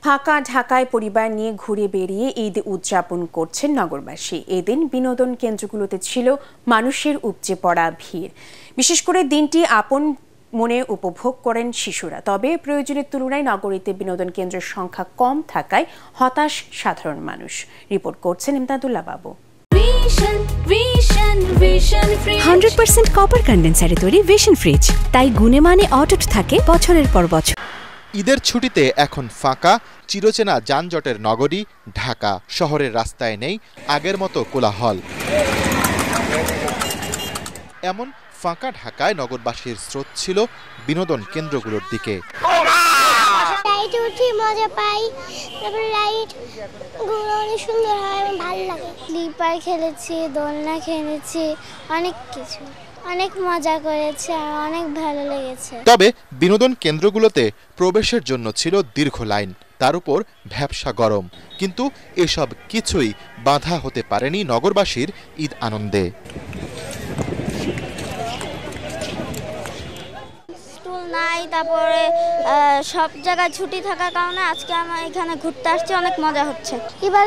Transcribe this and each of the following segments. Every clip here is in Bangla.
ফাঁকা ঢাকায় পরিবার নিয়ে ঘুরে বেরিয়ে ঈদ উদযাপন করছেন নগরবাসী। এদিন বিনোদন কেন্দ্রগুলোতে ছিল মানুষের উপচে পড়া ভিড়। বিশেষ করে দিনটি আপন মনে উপভোগ করেন শিশুরা। তবে প্রয়োজনের তুলনায় নগরীতে বিনোদন কেন্দ্রের সংখ্যা কম থাকায় হতাশ সাধারণ মানুষ। রিপোর্ট করছেন ইমদাদুল্লাহ বাবু। 100% কপার কন্ডেন্সারে তৈরি ভিশন ফ্রিজ, তাই গুণে মানে অটুট থাকে বছরের পর বছর। ঈদের ছুটিতে এখন ফাঁকা চিরচেনা যানজটের নগরী ঢাকা। শহরের রাস্তায় নেই আগের মতো কোলাহল। এমন ফাঁকা ঢাকায় নগরবাসীর স্রোত ছিল বিনোদন কেন্দ্রগুলোর দিকে। লাইট উঠি মজা পাই, তারপর লাইট গুলো অনেক সুন্দর হয়, ভালো লাগে। স্লিপার খেলেছি, দোলনা খেলেছি, অনেক কিছু, অনেক মজা করেছে আর অনেক ভালো লেগেছে। তবে বিনোদন কেন্দ্রগুলোতে প্রবেশের জন্য ছিল দীর্ঘ লাইন, তার উপর ভ্যাপসা গরম। কিন্তু এসব কিছুই বাধা হতে পারেনি নগরবাসীর ঈদ আনন্দে। নাই, তারপরে সব জায়গায় ছুটি থাকার কারণে আজকে আমরা এখানে ঘুরতে আসছি, অনেক মজা হচ্ছে। এবার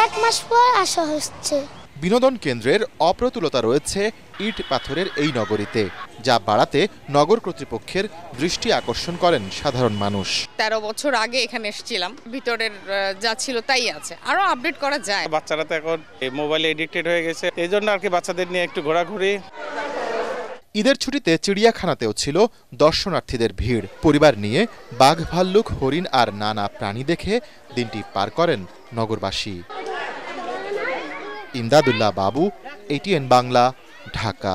1 মাস পর আসা হচ্ছে। বিনোদন কেন্দ্রের অপ্রতুলতা রয়েছে ইট পাথরের এই নগরীতে, যা বাড়াতে নগর কর্তৃপক্ষের দৃষ্টি আকর্ষণ করেন সাধারণ মানুষ। 13 বছর আগে এখানে এসেছিলাম, ভিতরের যা ছিল তাই আছে, আরো আপডেট করা যায়। বাচ্চারা তো এখন মোবাইলে এডিক্টেড হয়ে গেছে, এই জন্য আর কি বাচ্চাদের নিয়ে একটু ঘোরাঘুরি। ঈদের ছুটিতে চিড়িয়াখানাতেও ছিল দর্শনার্থীদের ভিড়। পরিবার নিয়ে বাঘ, ভাল্লুক, হরিণ আর নানা প্রাণী দেখে দিনটি পার করেন নগরবাসী। ইমদাদুল্লাহ বাবু, ATN বাংলা, ঢাকা।